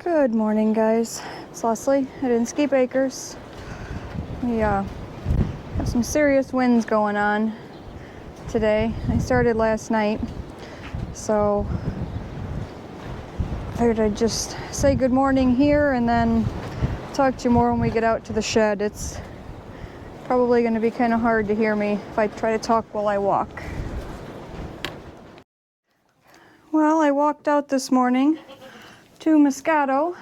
Good morning, guys. It's Leslie at Inskeep Acres. We have some serious winds going on today. I started last night, so I figured I'd just say good morning here and then talk to you more when we get out to the shed. It's probably going to be kind of hard to hear me if I try to talk while I walk. Well, I walked out this morning to Moscato,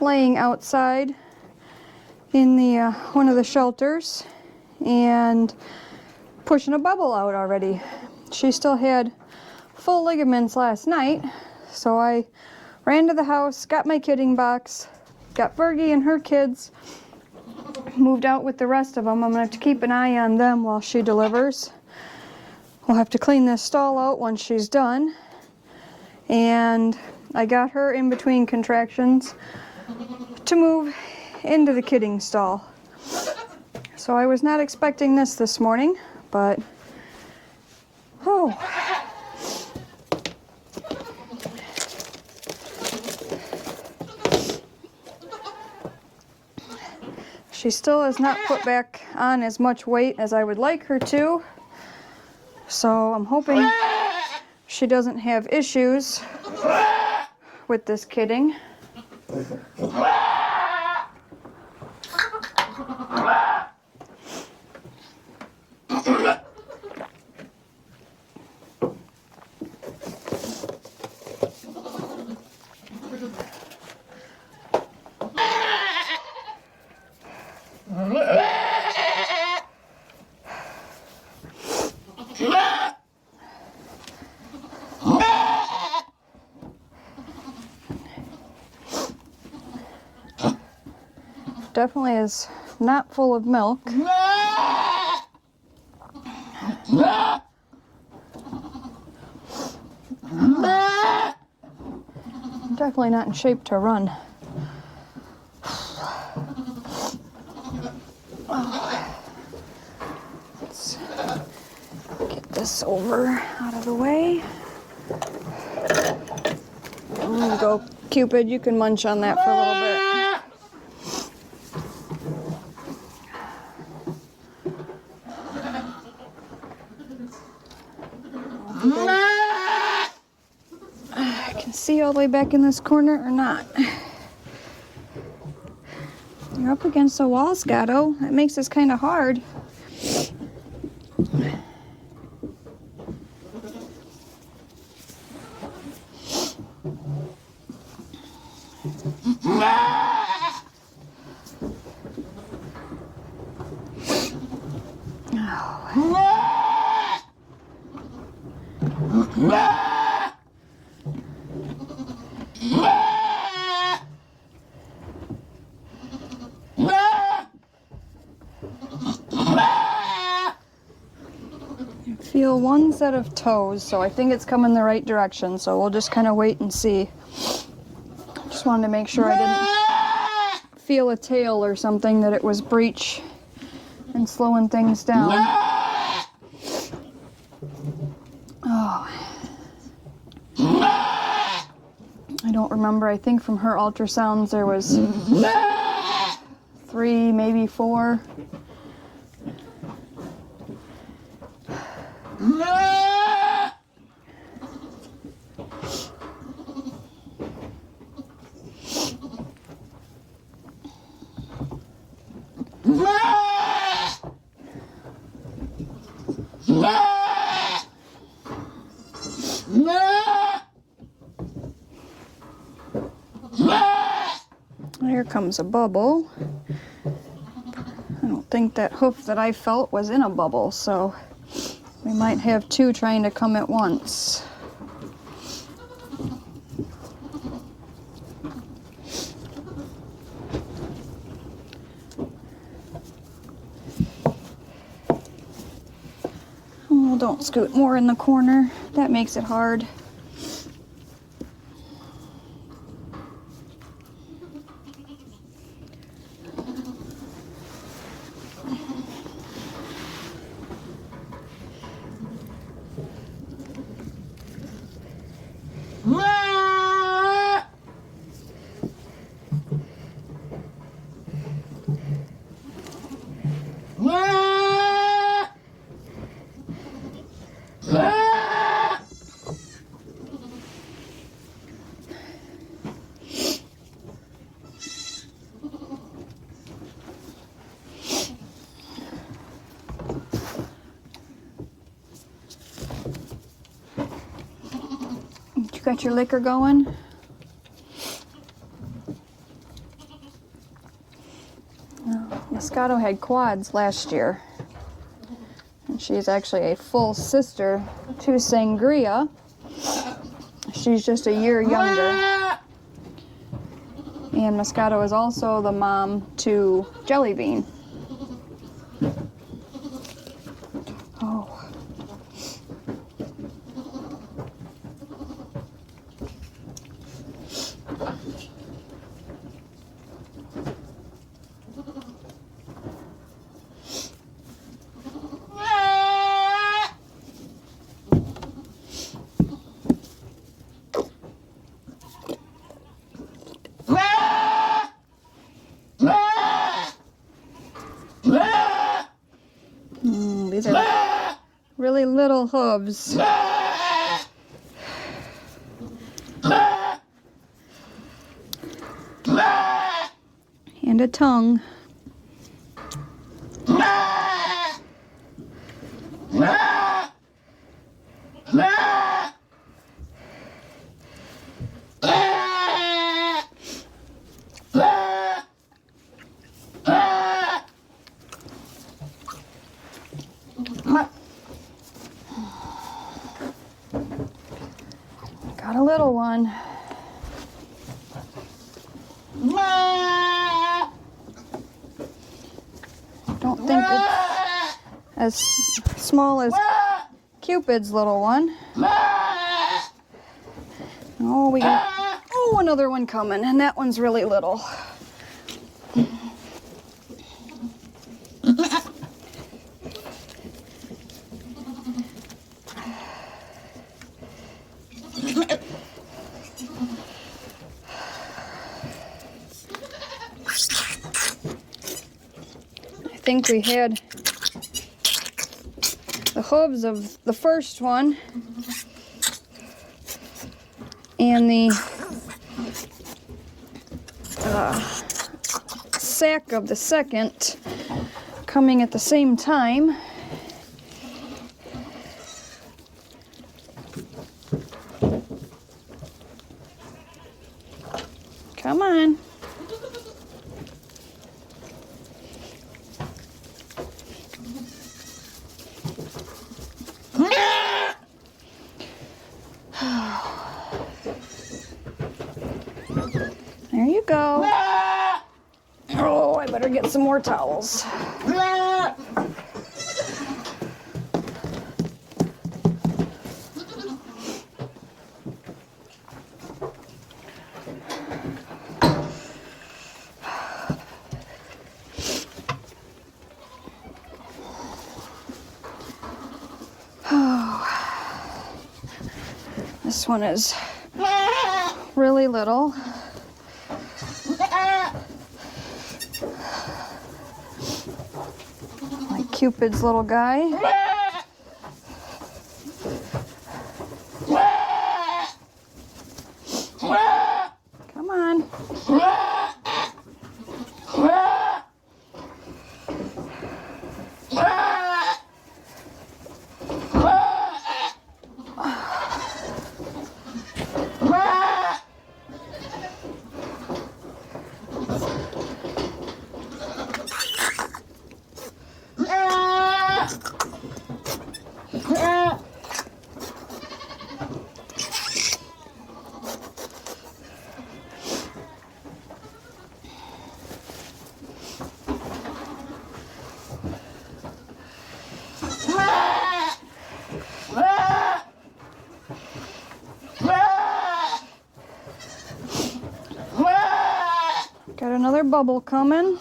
laying outside in the one of the shelters and pushing a bubble out already. She still had full ligaments last night, so I ran to the house, got my kidding box, got Fergie and her kids, moved out with the rest of them. I'm gonna have to keep an eye on them while she delivers. We'll have to clean this stall out once she's done. And I got her in between contractions to move into the kidding stall. So I was not expecting this morning, but she still has not put back on as much weight as I would like her to. So I'm hoping she doesn't have issues with this kidding. Definitely is not full of milk. Definitely not in shape to run. Let's get this over out of the way. There you go, Cupid. You can munch on that for a little bit. I can see all the way back in this corner or not. You're up against the wall, Moscato. That makes this kind of hard. Feel one set of toes, so I think it's coming the right direction, so we'll just kind of wait and see. Just wanted to make sure I didn't feel a tail or something, that it was breech and slowing things down. Oh. I don't remember. I think from her ultrasounds there was 3, maybe 4. Here comes a bubble. I don't think that hoof that I felt was in a bubble, so we might have 2 trying to come at once. Oh, don't scoot more in the corner. That makes it hard. You got your liquor going? Moscato had quads last year. And she's actually a full sister to Sangria. She's just a year younger. And Moscato is also the mom to Jelly Bean. Oh. These are really little hooves. And a tongue. Got a little one. Don't think it's as small as Cupid's little one. Oh, we got another one coming, and that one's really little. I think we had the hooves of the first one and the sack of the second coming at the same time. Come on. There you go. Oh, I better get some more towels. This one is really little. Like Cupid's little guy. Come on. Got another bubble coming.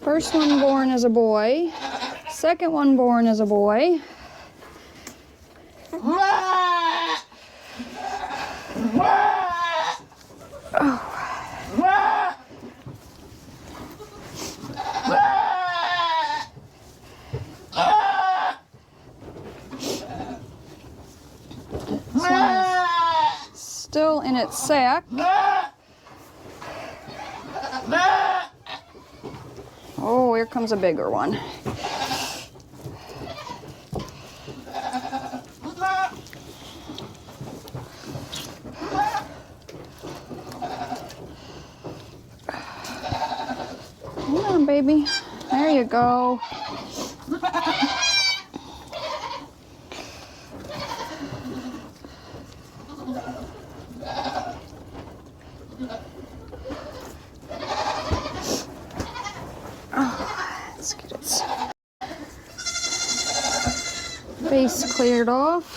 First one born is a boy. Second one born is a boy. still in its sack. Oh, here comes a bigger one. Come on, baby. There you go. Let's get its face cleared off.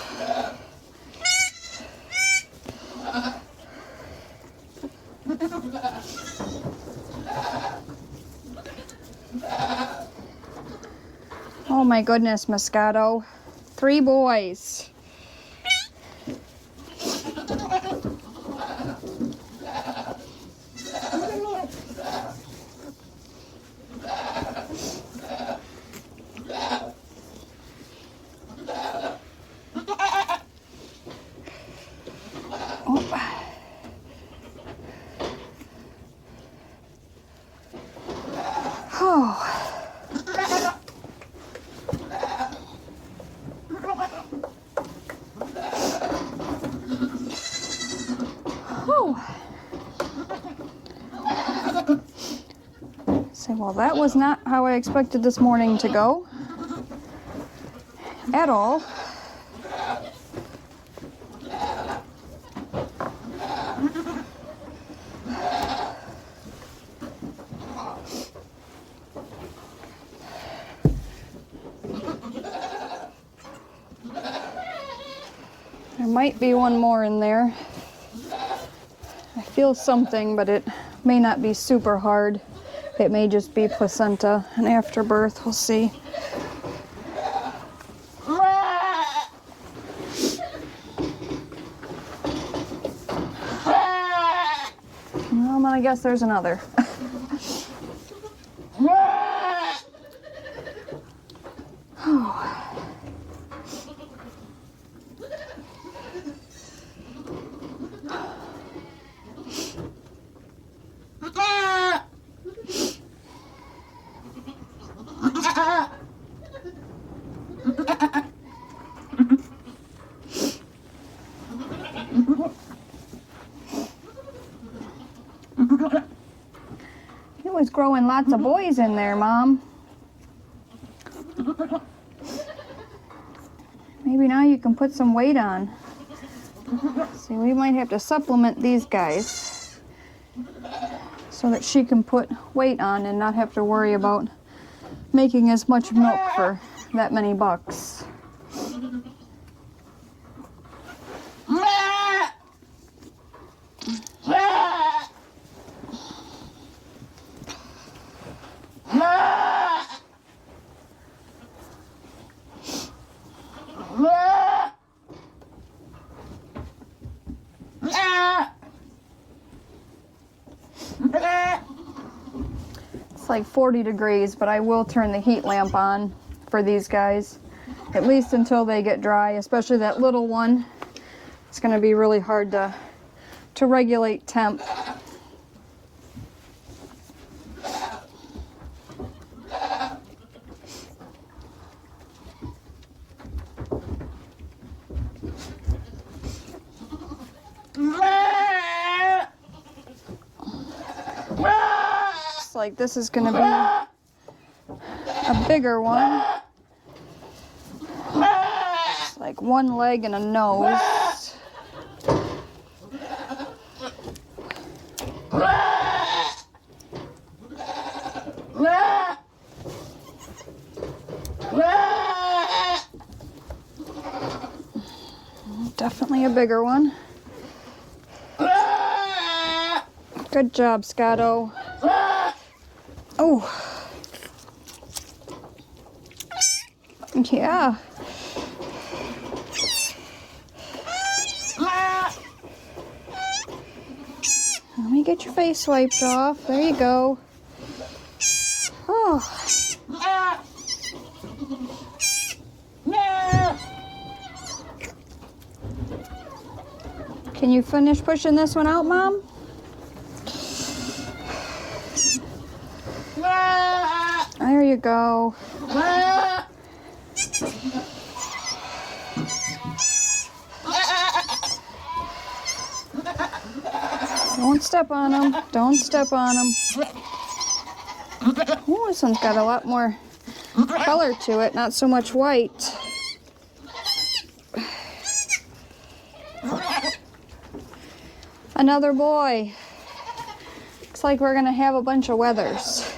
Oh my goodness, Moscato. 3 boys. Oh. Say, well, that was not how I expected this morning to go at all. There might be one more in there. I feel something, but it may not be super hard. It may just be placenta and afterbirth. We'll see. Well, I guess there's another. He was growing lots of boys in there, Mom. Maybe now you can put some weight on. See, we might have to supplement these guys so that she can put weight on and not have to worry about making as much milk for that many bucks. It's like 40 degrees, but I will turn the heat lamp on for these guys, at least until they get dry, especially that little one. It's going to be really hard to regulate temp. Like this is going to be a bigger one. It's like one leg and a nose. Definitely a bigger one. Good job, Moscato. Oh, yeah. Let me get your face wiped off. There you go. Oh. Can you finish pushing this one out, Mom? There you go. Don't step on them. Don't step on them. Oh, this one's got a lot more color to it, not so much white. Another boy. Looks like we're gonna have a bunch of wethers.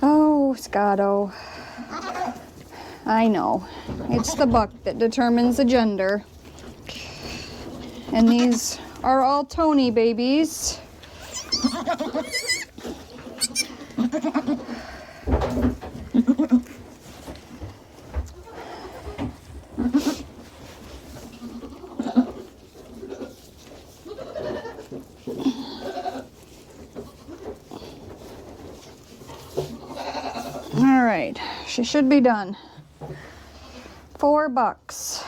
Oh, Moscato. I know. It's the buck that determines the gender. And these are all Tony babies. All right, she should be done. 4 bucks.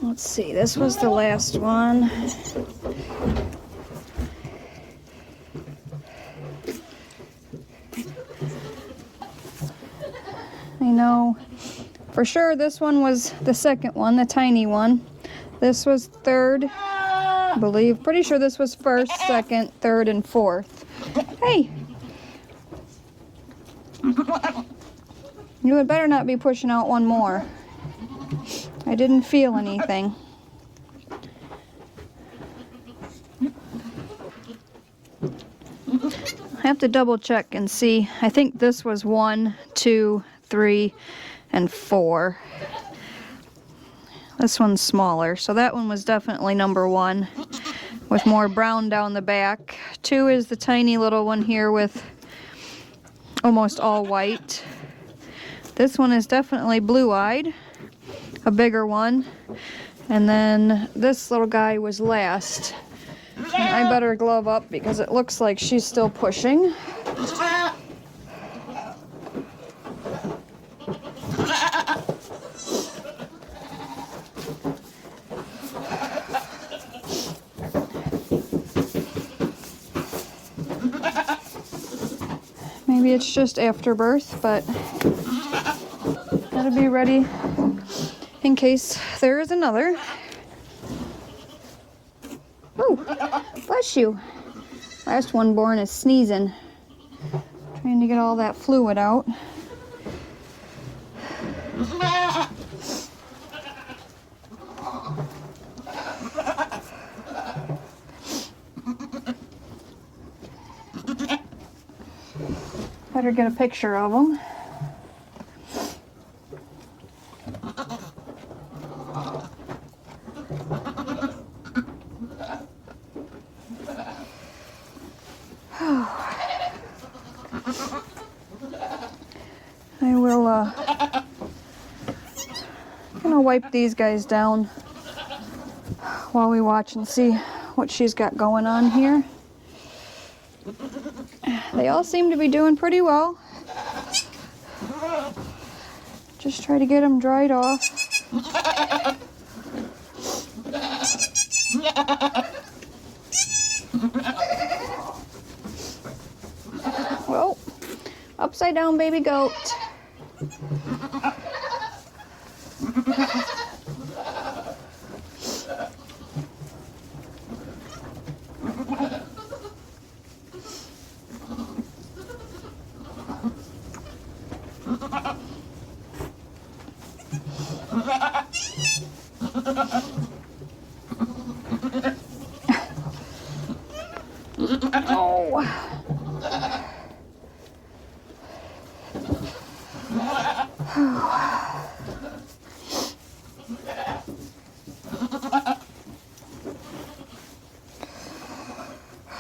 Let's see, this was the last one. I know for sure this one was the second one, the tiny one. This was third, I believe. Pretty sure this was first, second, third, and fourth. Hey! You had better not be pushing out one more. I didn't feel anything. I have to double check and see. I think this was 1, 2, 3, and 4. This one's smaller, so that one was definitely number 1 with more brown down the back. 2 is the tiny little one here with almost all white. This one is definitely blue-eyed, a bigger one. And then this little guy was last. I better glove up because it looks like she's still pushing. Maybe it's just afterbirth, but gotta be ready in case there is another. Oh, bless you. Last one born is sneezing. Trying to get all that fluid out. Better get a picture of them. I will gonna wipe these guys down while we watch and see what she's got going on here. They all seem to be doing pretty well. Just try to get them dried off. Whoa, upside down baby goat. Oh.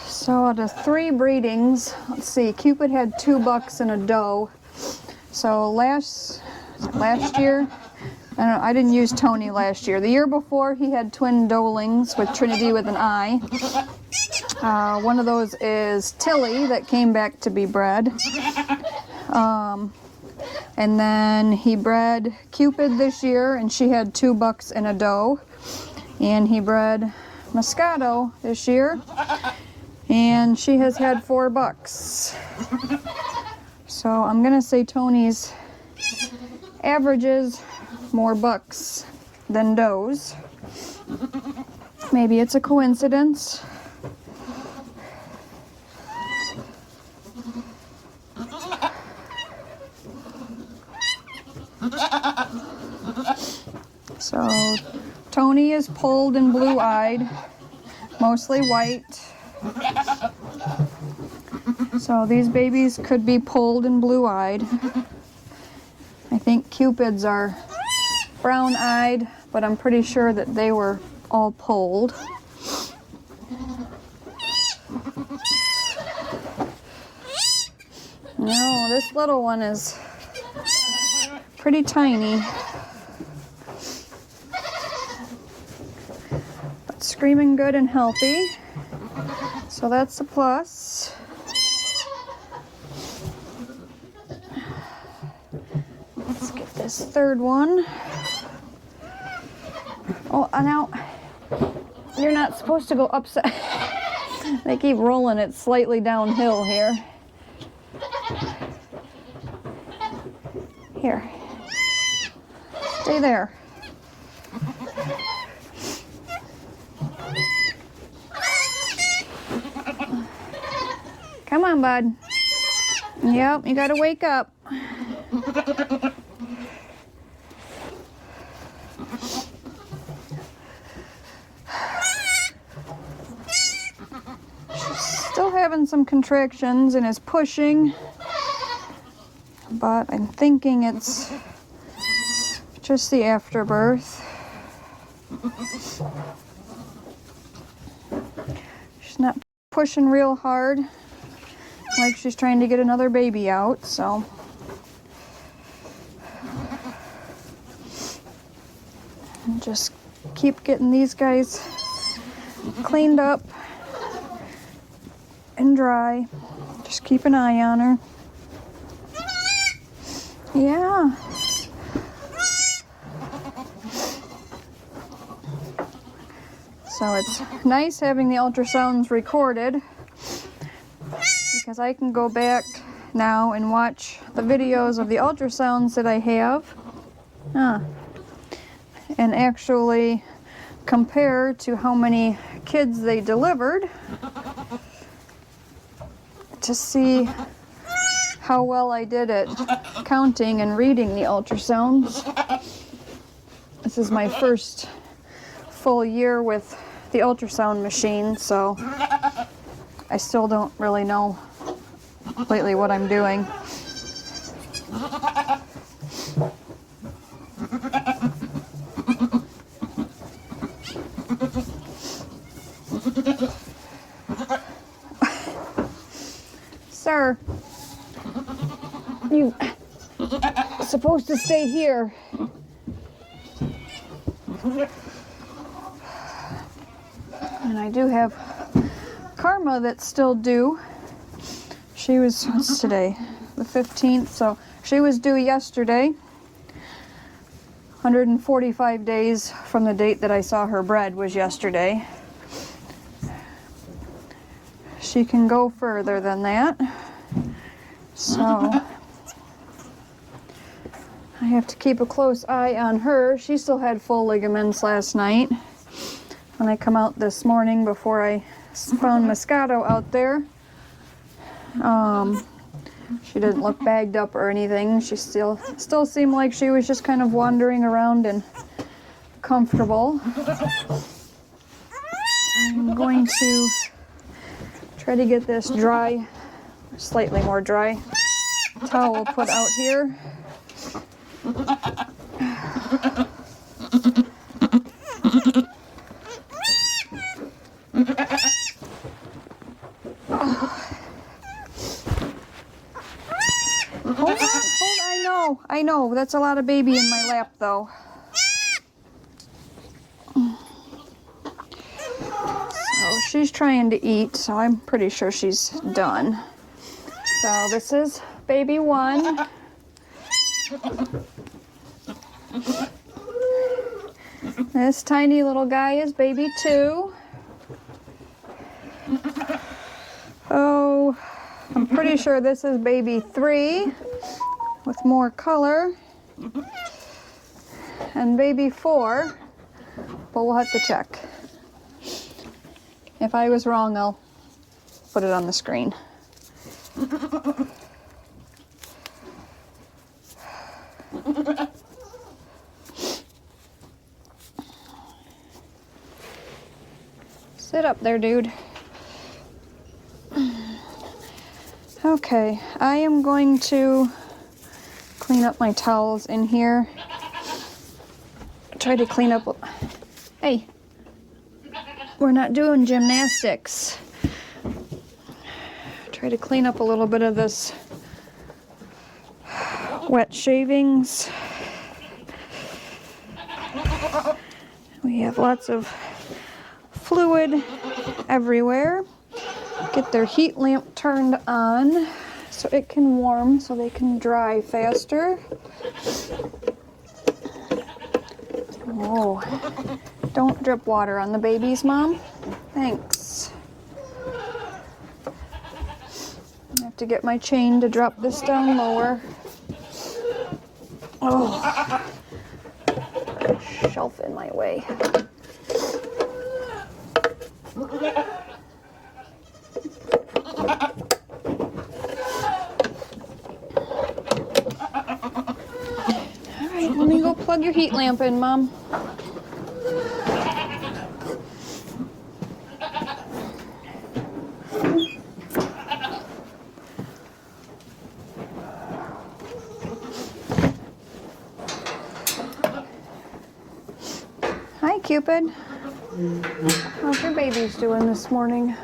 So out of 3 breedings, let's see, Cupid had 2 bucks and a doe. So last year, I didn't use Tony last year. The year before, he had twin doelings with Trinity with an I. One of those is Tilly that came back to be bred. And then he bred Cupid this year, and she had 2 bucks and a doe. And he bred Moscato this year, and she has had 4 bucks. So I'm gonna say Tony's averages more bucks than does. Maybe it's a coincidence. So Tony is pulled and blue-eyed, mostly white. So these babies could be pulled and blue-eyed. I think Cupids are brown-eyed, but I'm pretty sure that they were all pulled. No, this little one is pretty tiny. But screaming good and healthy. So that's a plus. Let's get this third one. Oh, now you're not supposed to go upside. They keep rolling it slightly downhill here. Here. Stay there. Come on, bud. Yep, you gotta wake up. Still having some contractions and is pushing, but I'm thinking it's just the afterbirth. She's not pushing real hard, like she's trying to get another baby out, so. And just keep getting these guys cleaned up and dry. Just keep an eye on her. Yeah. So it's nice having the ultrasounds recorded, because I can go back now and watch the videos of the ultrasounds that I have, and actually compare to how many kids they delivered to see how well I did at counting and reading the ultrasounds. This is my first full year with the ultrasound machine, so I still don't really know lately what I'm doing. Sir, you supposed to stay here. And I do have Karma that's still due. She was, what's today? The 15th, so she was due yesterday. 145 days from the date that I saw her bred was yesterday. She can go further than that. So I have to keep a close eye on her. She still had full ligaments last night. When I come out this morning before I found Moscato out there, she didn't look bagged up or anything. She still seemed like she was just kind of wandering around and comfortable. I'm going to try to get this dry, slightly more dry towel put out here. Hold on, I know, that's a lot of baby in my lap though. So she's trying to eat, so I'm pretty sure she's done. So this is baby 1. This tiny little guy is baby 2. Oh, I'm pretty sure this is baby 3 with more color. And baby 4, but we'll have to check. If I was wrong, I'll put it on the screen. Sit up there, dude. Okay, I am going to clean up my towels in here. Try to clean up. Hey, we're not doing gymnastics. Try to clean up a little bit of this wet shavings. We have lots of fluid everywhere. Get their heat lamp turned on so it can warm so they can dry faster. Oh, don't drip water on the babies, Mom. Thanks. I have to get my chain to drop this down lower. Oh, shelf in my way. Alright, let me go plug your heat lamp in, Mom. Hi, Cupid. How's your babies doing this morning?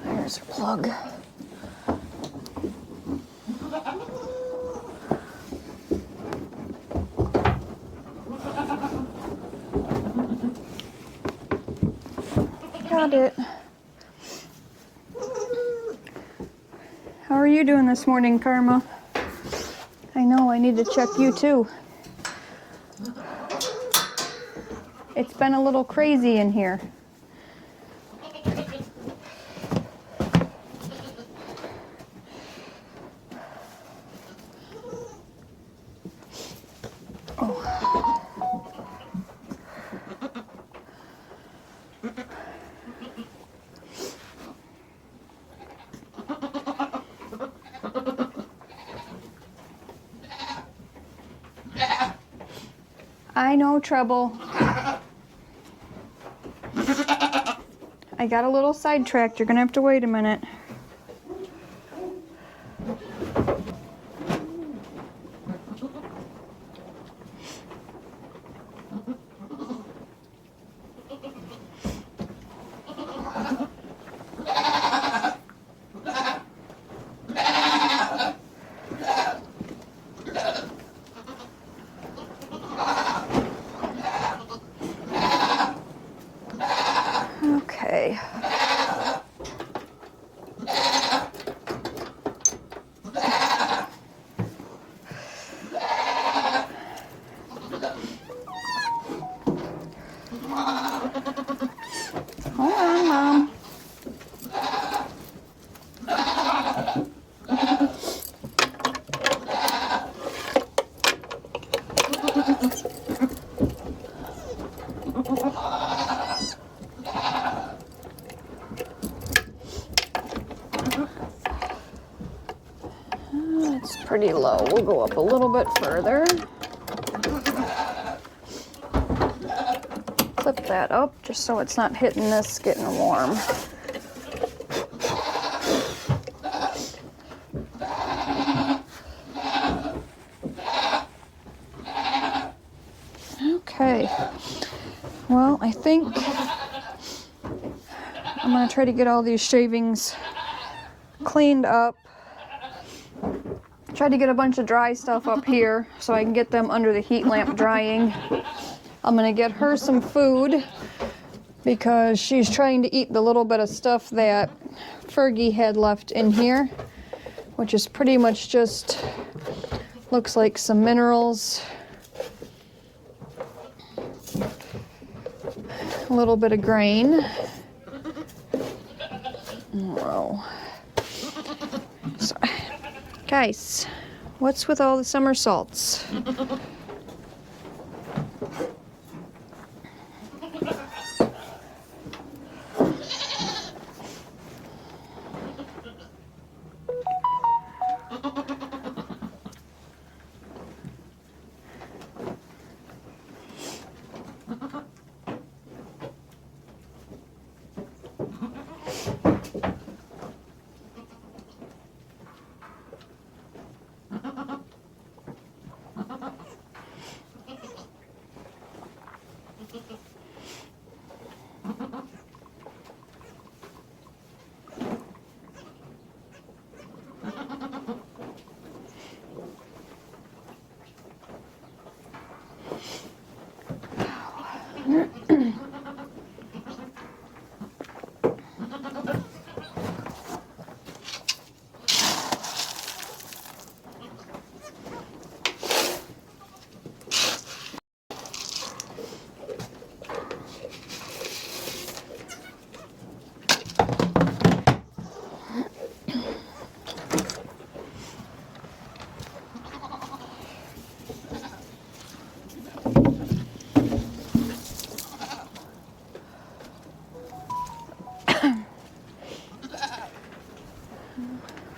There's her plug. Got it. How are you doing this morning, Karma? I know, I need to check you too. It's been a little crazy in here. I know, Trouble. I got a little sidetracked. You're gonna have to wait a minute. Okay. Hold on, Mom. It's pretty low. We'll go up a little bit further. Flip that up just so it's not hitting this, getting warm. Okay. Well, I think I'm going to try to get all these shavings cleaned up Tried to get a bunch of dry stuff up here so I can get them under the heat lamp drying. I'm gonna get her some food because she's trying to eat the little bit of stuff that Fergie had left in here, which is pretty much just, looks like some minerals, a little bit of grain. Whoa. So, guys, what's with all the somersaults?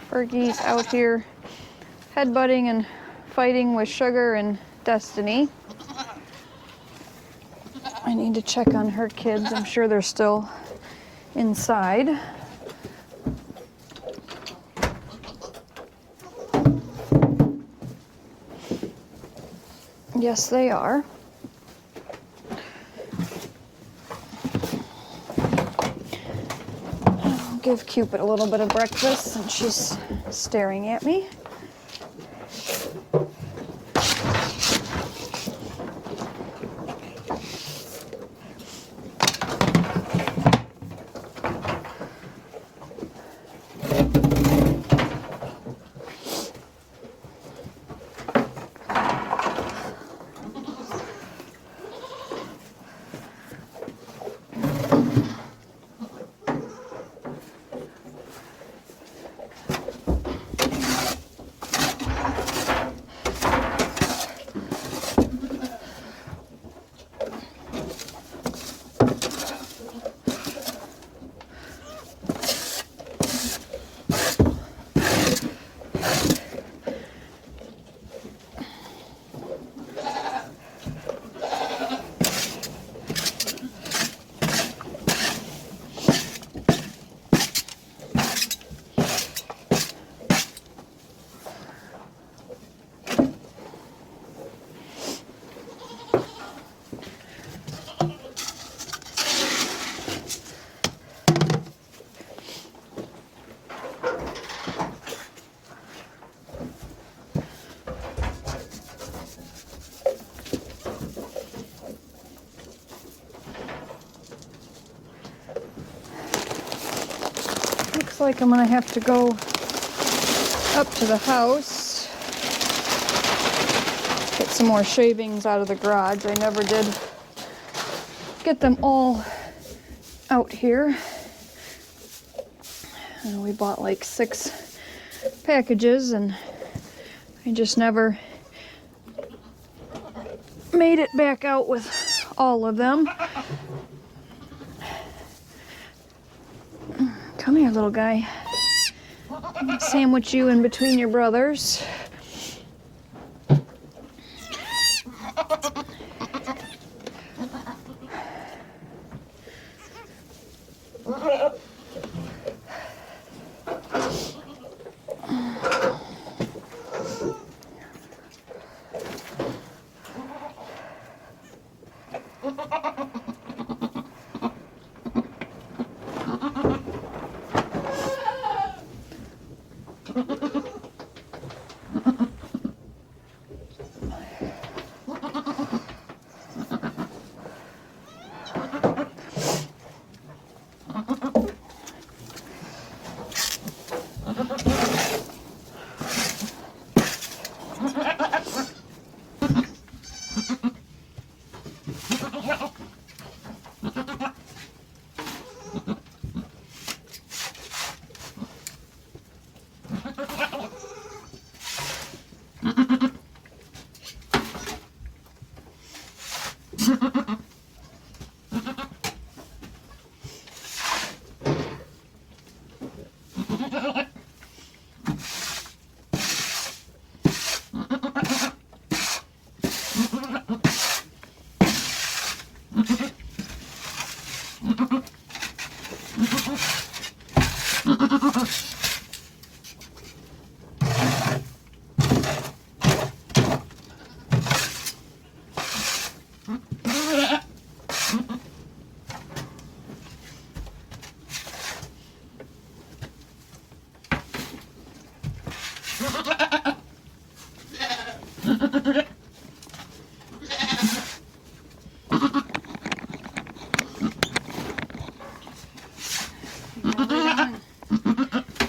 Fergie's out here headbutting and fighting with Sugar and Destiny. I need to check on her kids. I'm sure they're still inside. Yes, they are. I'll give Cupid a little bit of breakfast since she's staring at me. Looks like I'm gonna have to go up to the house, get some more shavings out of the garage. I never did get them all out here. And we bought like 6 packages and I just never made it back out with all of them. Come here, little guy. Sandwich you in between your brothers.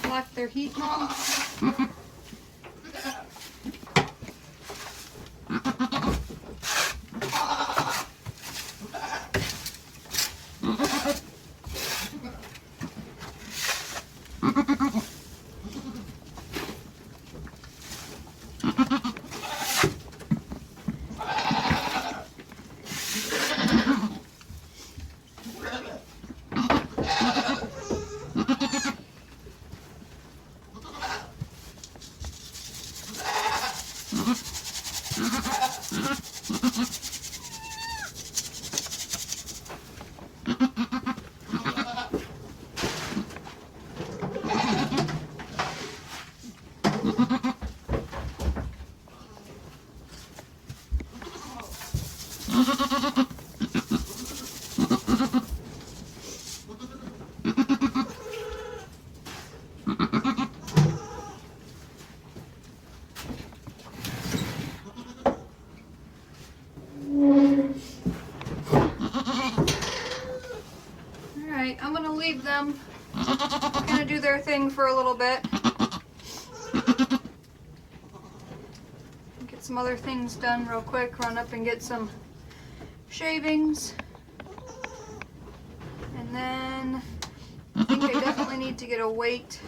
Block their heat now. Alright, I'm gonna leave them. I'm gonna do their thing for a little bit. Get some other things done real quick. Run up and get some shavings. And then I think I definitely need to get a weight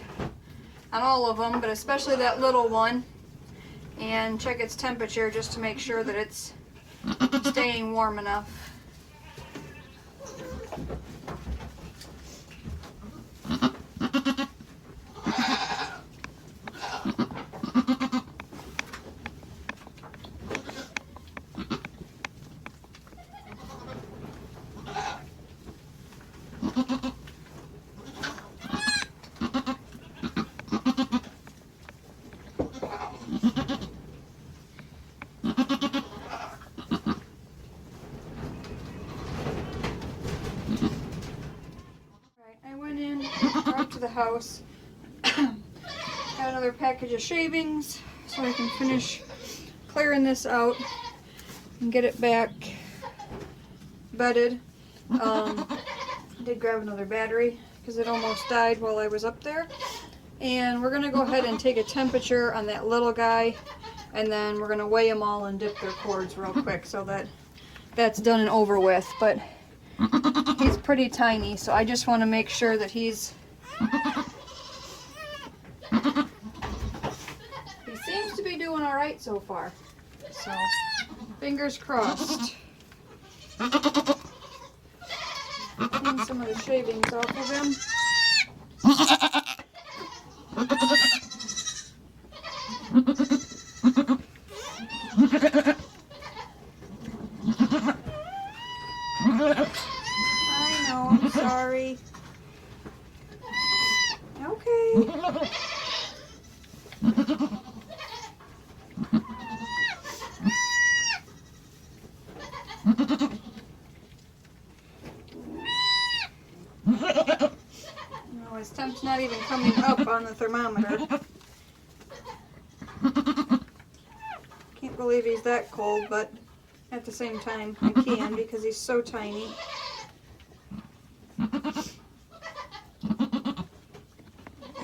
on all of them, but especially that little one, and check its temperature just to make sure that it's staying warm enough. The house. Got another package of shavings so I can finish clearing this out and get it back bedded. Did grab another battery because it almost died while I was up there. And we're gonna go ahead and take a temperature on that little guy, and then we're gonna weigh them all and dip their cords real quick so that that's done and over with. But he's pretty tiny, so I just want to make sure that he seems to be doing all right so far. So, fingers crossed. Clean some of the shavings off of him. I know, I'm sorry. Okay. No, his temp's not even coming up on the thermometer. Can't believe he's that cold, but at the same time I can because he's so tiny.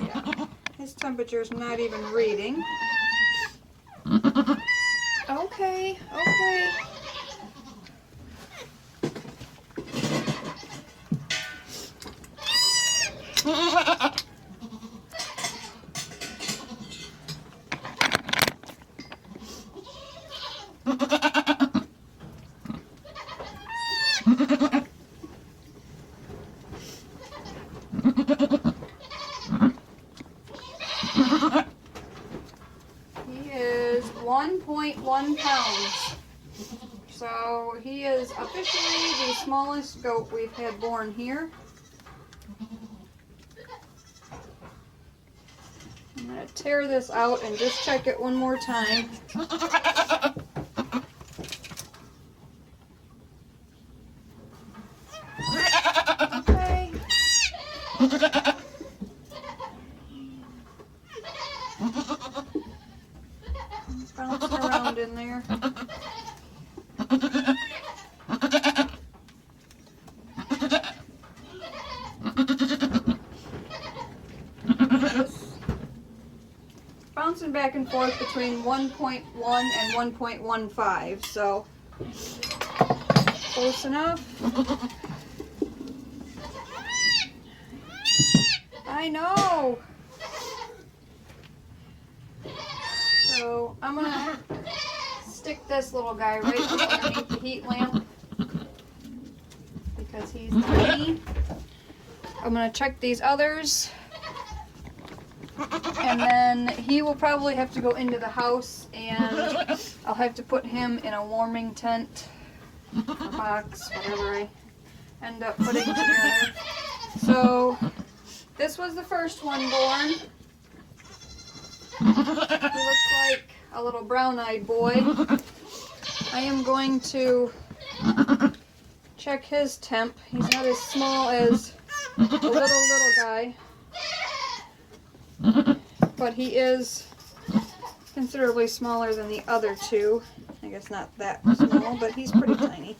Yeah, his temperature's not even reading. Okay, okay. 1.1 pounds. So he is officially the smallest goat we've had born here. I'm going to tear this out and just check it one more time. Okay. Bouncing around in there. Bouncing back and forth between 1.1 and 1.15, so close enough. I know. So I'm gonna stick this little guy right underneath the heat lamp because he's tiny. I'm gonna check these others. And then he will probably have to go into the house, and I'll have to put him in a warming tent, or box, whatever I end up putting together. So this was the first one born. He looks like a little brown-eyed boy. I am going to check his temp. He's not as small as the little guy. But he is considerably smaller than the other two. I guess not that small, but he's pretty tiny.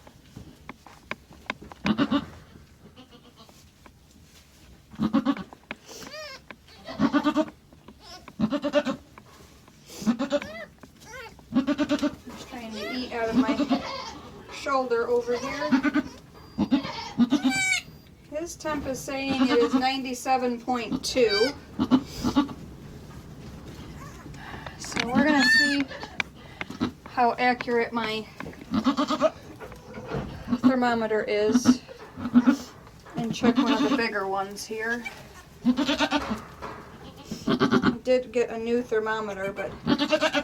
Just trying to eat out of my shoulder over here. His temp is saying it is 97.2. So we're going to see how accurate my thermometer is and check one of the bigger ones here. I did get a new thermometer, but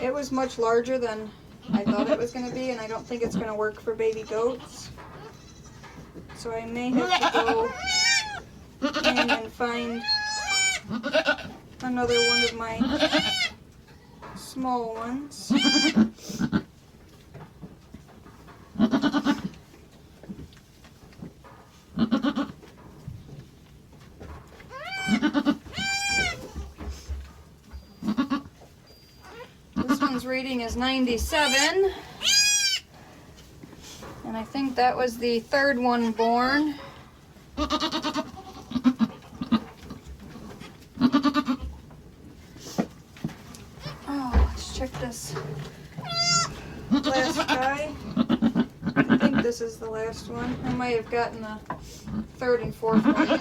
it was much larger than I thought it was going to be, and I don't think it's going to work for baby goats. So I may have to go in and find another one of my small ones. This one's reading is 97. And I think that was the third one born. Oh, let's check this last guy. I think this is the last one. I might have gotten the third and fourth one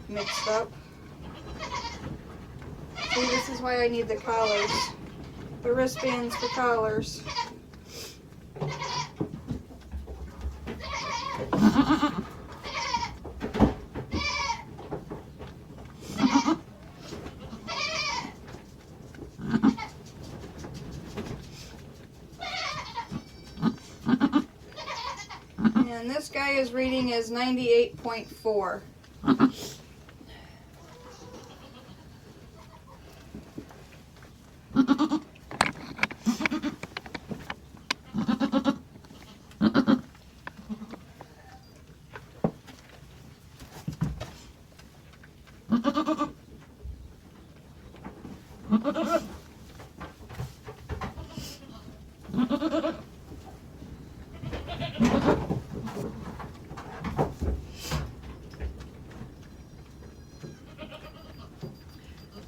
mixed up. See, this is why I need the collars. The wristbands for collars. And this guy is reading is 98.4.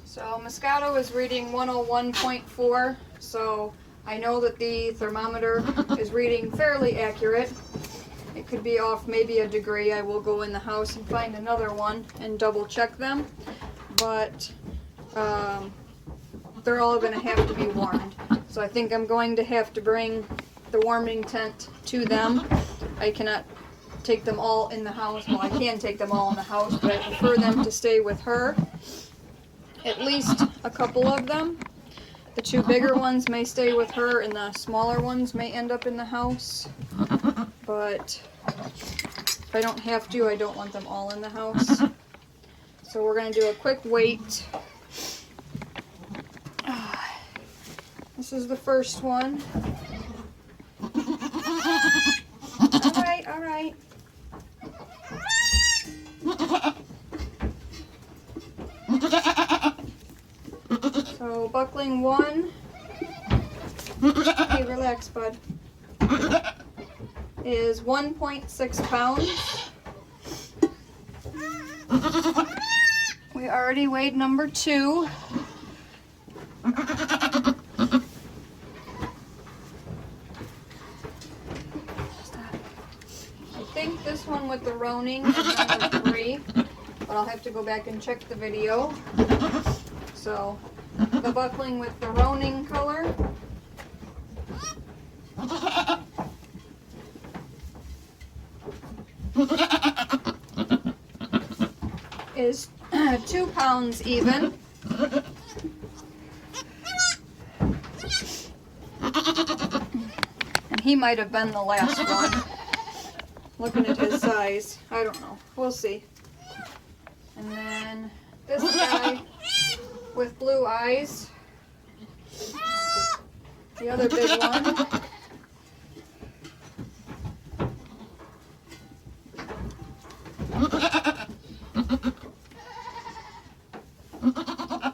So Moscato is reading 101.4, so I know that the thermometer is reading fairly accurate. It could be off maybe a degree. I will go in the house and find another one and double check them, but they're all going to have to be warmed. So I think I'm going to have to bring the warming tent to them. I cannot take them all in the house. Well, I can take them all in the house, but I prefer them to stay with her. At least a couple of them. The two bigger ones may stay with her and the smaller ones may end up in the house. But if I don't have to, I don't want them all in the house. So we're going to do a quick weight. This is the first one. Alright, alright. So buckling 1. Hey, relax, bud. Is 1.6 pounds. We already weighed number 2. I think this one with the roning is number 3, but I'll have to go back and check the video. So the buckling with the roning color is 2 pounds even. And he might have been the last one. Looking at his size, I don't know. We'll see. And then this guy with blue eyes. The other big one.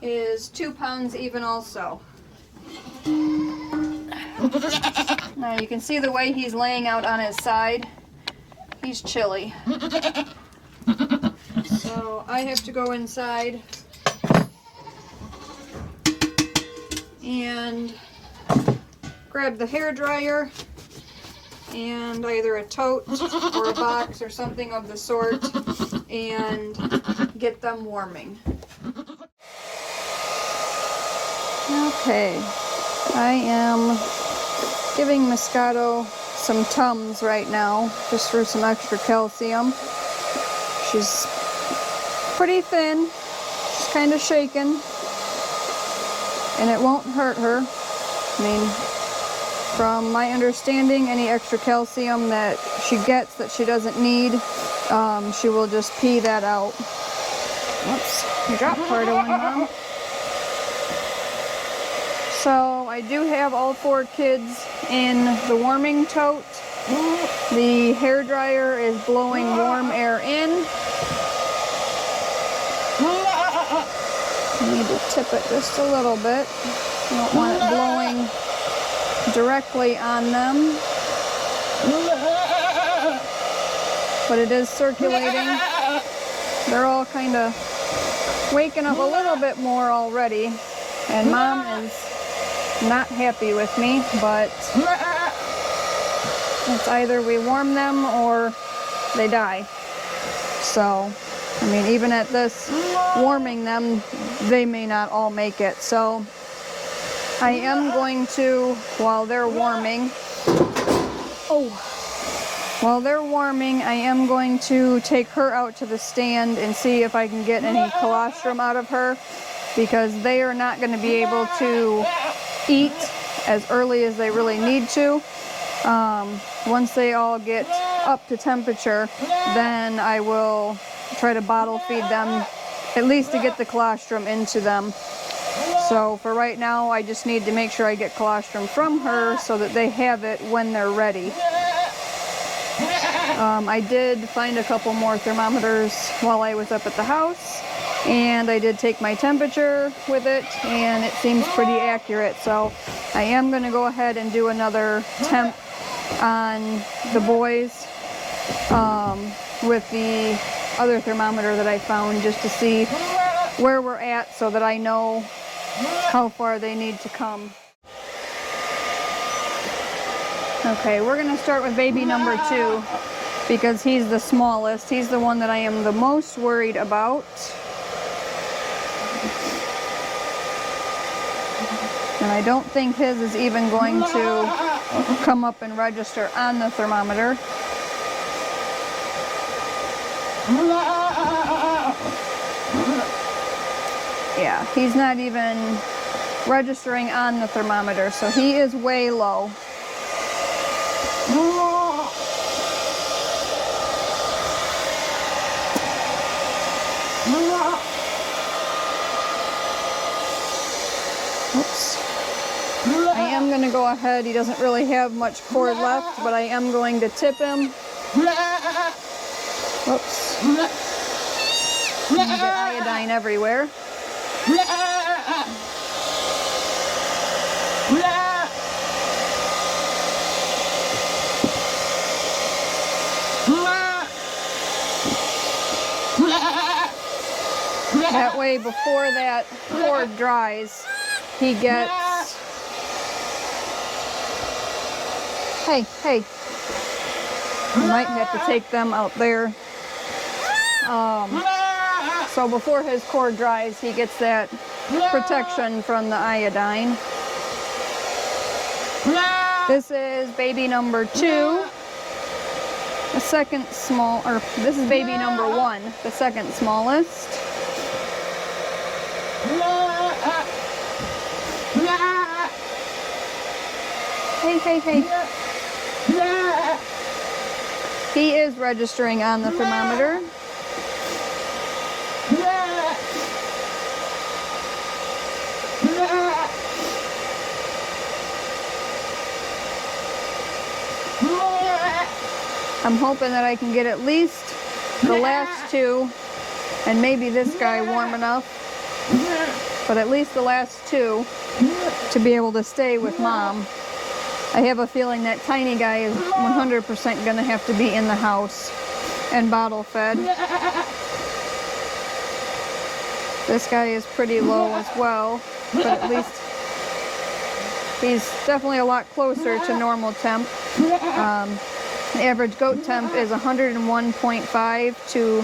Is 2 pounds even also. Now you can see the way he's laying out on his side. He's chilly. So I have to go inside and grab the hair dryer and either a tote or a box or something of the sort and get them warming. Okay, I am giving Moscato some Tums right now, just for some extra calcium. She's pretty thin, she's kind of shaken, and it won't hurt her. I mean, from my understanding, any extra calcium that she gets that she doesn't need, she will just pee that out. Whoops, you dropped part of one, Mom. So I do have all 4 kids in the warming tote. The hair dryer is blowing warm air in. I need to tip it just a little bit. I don't want it blowing directly on them. But it is circulating. They're all kind of waking up a little bit more already. And Mom is not happy with me, but it's either we warm them or they die. So, I mean, even at this warming them, they may not all make it. So I am going to, while they're warming, I am going to take her out to the stand and see if I can get any colostrum out of her, because they are not going to be able to eat as early as they really need to. Once they all get up to temperature, then I will try to bottle feed them, at least to get the colostrum into them. So for right now, I just need to make sure I get colostrum from her so that they have it when they're ready. I did find a couple more thermometers while I was up at the house, and I did take my temperature with it, and it seems pretty accurate. So I am going to go ahead and do another temp on the boys with the other thermometer that I found, just to see where we're at so that I know how far they need to come. Okay, we're going to start with baby number 2 because he's the smallest. He's the one that I am the most worried about. And I don't think his is even going to come up and register on the thermometer. Yeah, he's not even registering on the thermometer, so he is way low. Oops. I am going to go ahead. He doesn't really have much cord left, but I am going to tip him. Whoops. You get iodine everywhere. That way, before that cord dries, he gets... Hey, hey. You might have to take them out there. So before his cord dries, he gets that protection from the iodine. This is baby number 2. The second small, or this is baby number 1, the second smallest. Hey, hey, hey. He is registering on the thermometer. I'm hoping that I can get at least the last 2, and maybe this guy warm enough, but at least the last 2 to be able to stay with Mom. I have a feeling that tiny guy is 100% going to have to be in the house and bottle fed. This guy is pretty low as well, but at least he's definitely a lot closer to normal temp. The average goat temp is 101.5 to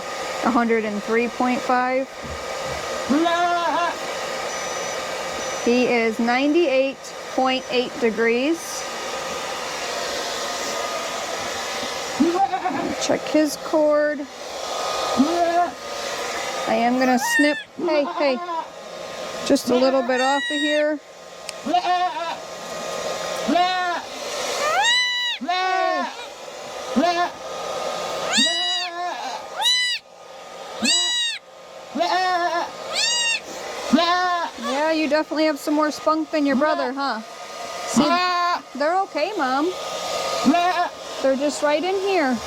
103.5. He is 98.8 degrees. Check his cord. I am going to snip, hey, hey, just a little bit off of here. Yeah, you definitely have some more spunk than your brother, huh? See, they're okay, Mom. They're just right in here.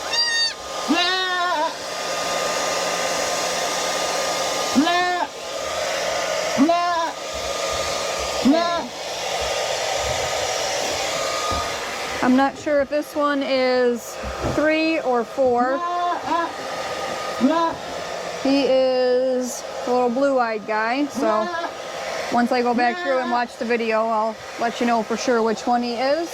I'm not sure if this one is 3 or 4. He is a little blue-eyed guy, so once I go back through and watch the video, I'll let you know for sure which one he is.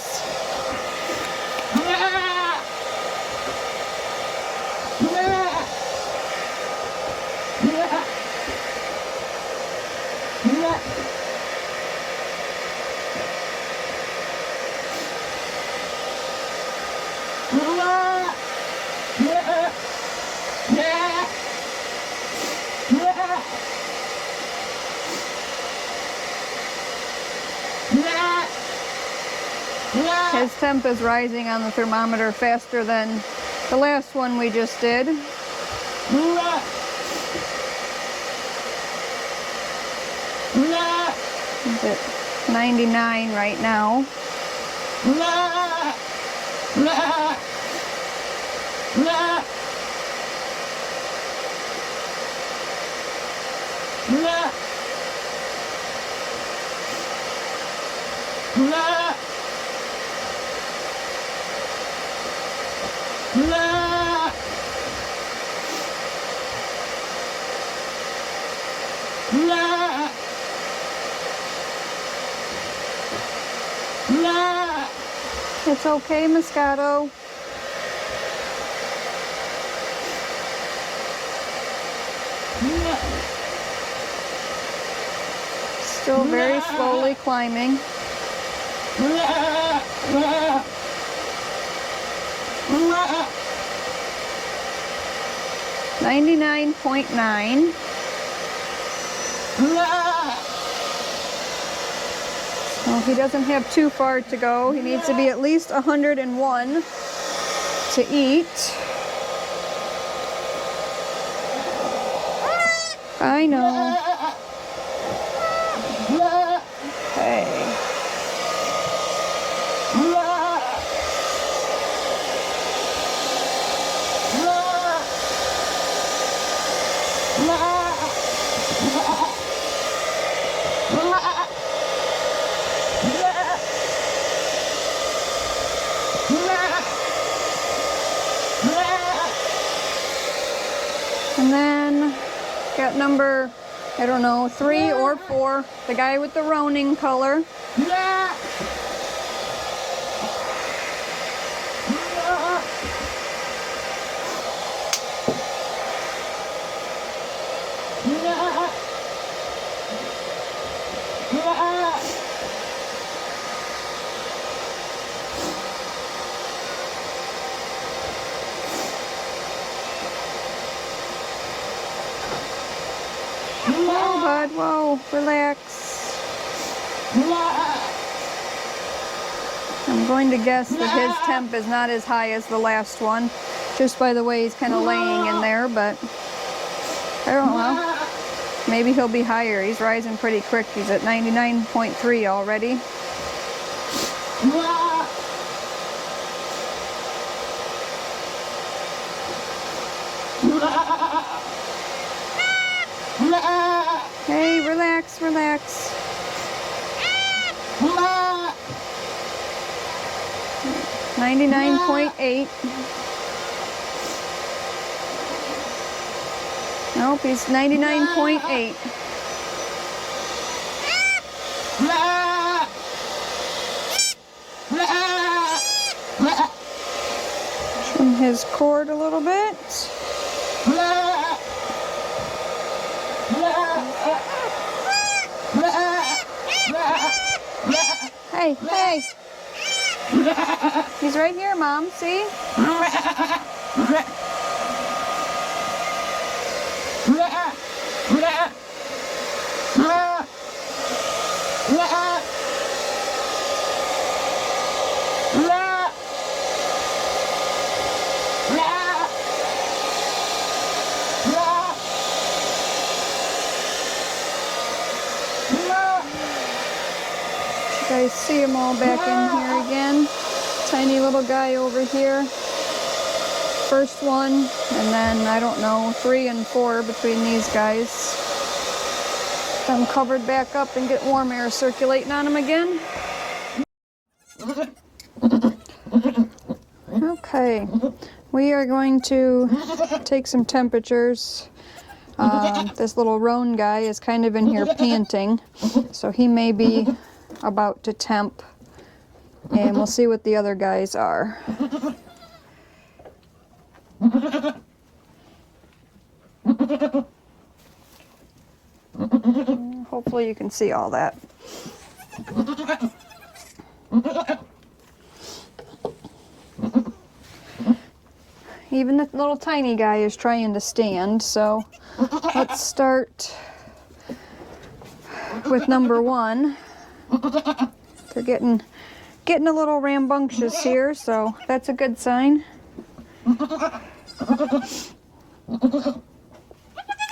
His temp is rising on the thermometer faster than the last one we just did. He's at 99 right now. It's okay, Moscato. Still very slowly climbing. 99.9. Well, he doesn't have too far to go. He needs to be at least 101 to eat. I know. Hey. And then got number, I don't know, 3 or 4, the guy with the roaning color. Whoa, bud, whoa, relax. I'm going to guess that his temp is not as high as the last one, just by the way he's kind of laying in there, but I don't know. Maybe he'll be higher. He's rising pretty quick. He's at 99.3 already. Hey, relax, relax. 99.8. Nope, he's 99.8. Trim his cord a little bit. Hey, hey. He's right here, Mom, see? You guys see them all back in here again. Tiny little guy over here. First one, and then, I don't know, 3 and 4 between these guys. Them covered back up and get warm air circulating on them again. Okay, we are going to take some temperatures. This little roan guy is kind of in here panting, so he may be about to temp, and we'll see what the other guys are. Hopefully you can see all that. Even the little tiny guy is trying to stand, so let's start with number 1. They're getting a little rambunctious here, so that's a good sign.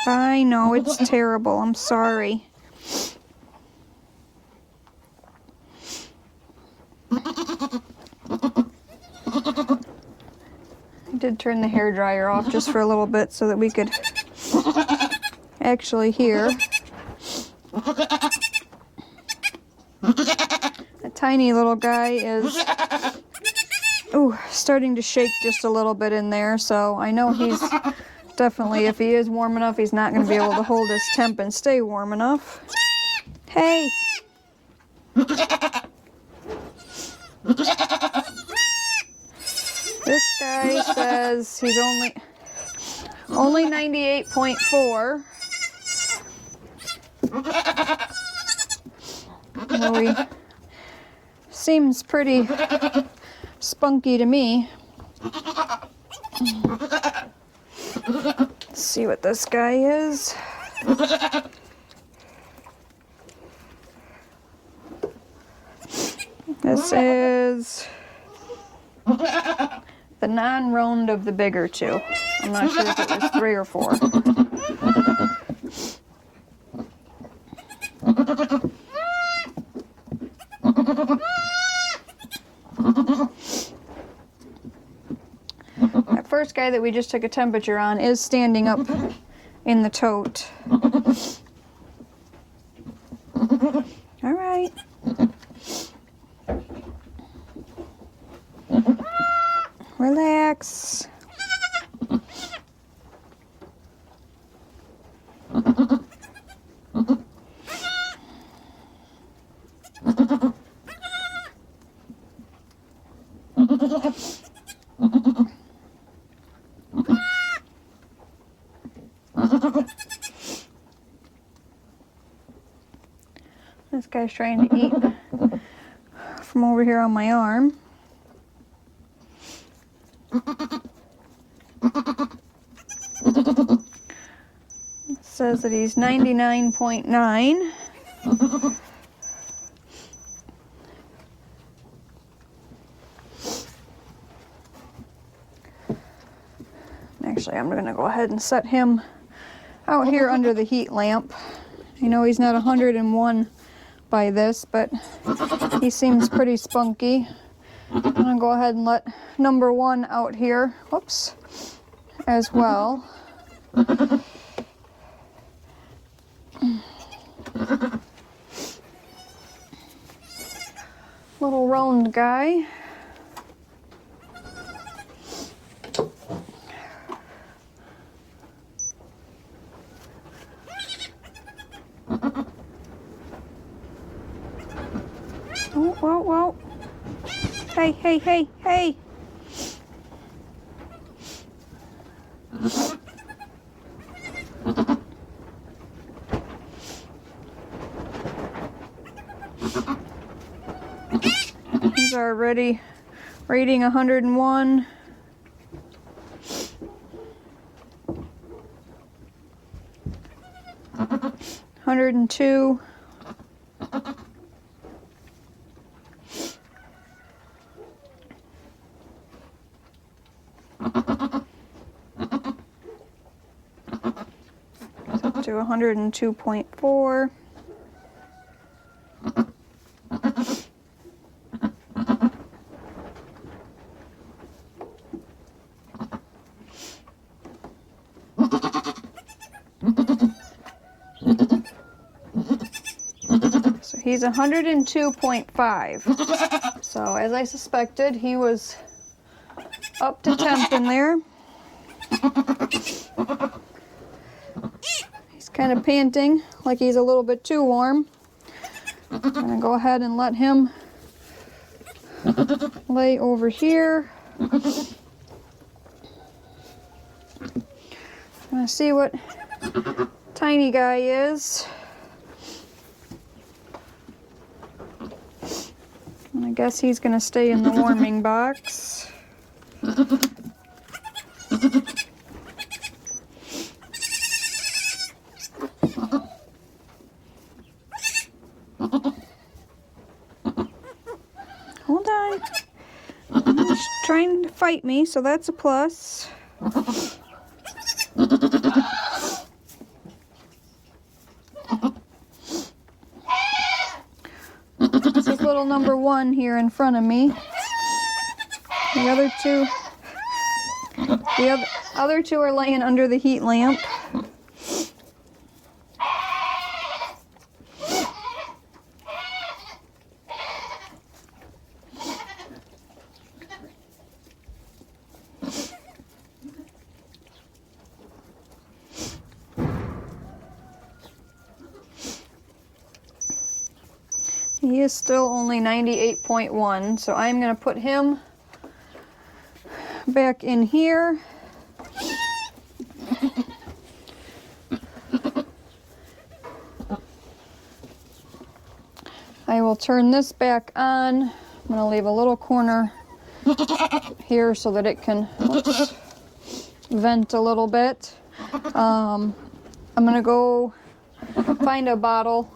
I know, it's terrible. I'm sorry. I did turn the hairdryer off just for a little bit so that we could actually hear. A tiny little guy is starting to shake just a little bit in there, so I know he's definitely, if he is warm enough, he's not going to be able to hold his temp and stay warm enough. Hey! This guy says he's only 98.4. Well, he seems pretty spunky to me. Let's see what this guy is. This is the non-round of the bigger two. I'm not sure if it was 3 or 4. That first guy that we just took a temperature on is standing up in the tote. All right. Relax. This guy's trying to eat from over here on my arm. It says that he's 99.9. Actually, I'm going to go ahead and set him out here under the heat lamp. I know he's not 101 by this, but he seems pretty spunky. I'm going to go ahead and let number 1 out here, whoops, as well. Little round guy. Oh, whoa, whoa. Hey, hey, hey, hey. He's already rating 101. $102. Up to 102.4. So he's 102.5. So as I suspected, he was up to temp in there. He's kind of panting like he's a little bit too warm. I'm going to go ahead and let him lay over here. I'm going to see what tiny guy is. And I guess he's going to stay in the warming box. Hold on. He's trying to fight me, so that's a plus. This is little number 1 here in front of me. The other two are laying under the heat lamp. He is still only 98.1, so I'm going to put him back in here. I will turn this back on. I'm going to leave a little corner here so that it can vent a little bit. I'm going to go find a bottle.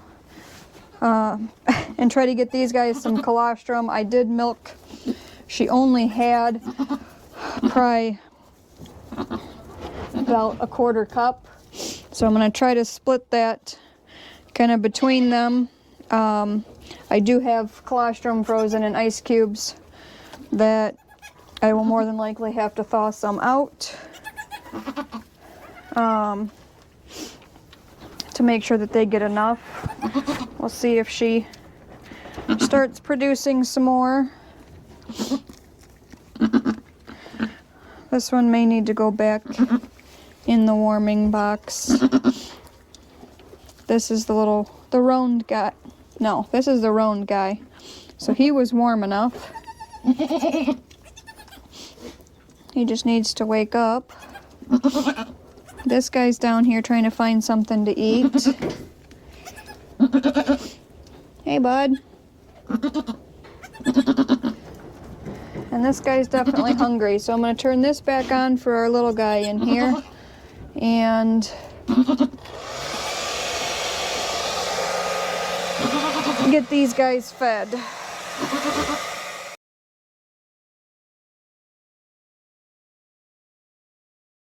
and try to get these guys some colostrum. I did milk. She only had probably about a quarter cup. So I'm going to try to split that kind of between them. I do have colostrum frozen in ice cubes that I will more than likely have to thaw some out to make sure that they get enough. We'll see if she starts producing some more. This one may need to go back in the warming box. This is the roan guy. No, this is the roan guy. So he was warm enough. He just needs to wake up. This guy's down here trying to find something to eat. Hey, bud. And this guy's definitely hungry, so I'm going to turn this back on for our little guy in here. And get these guys fed.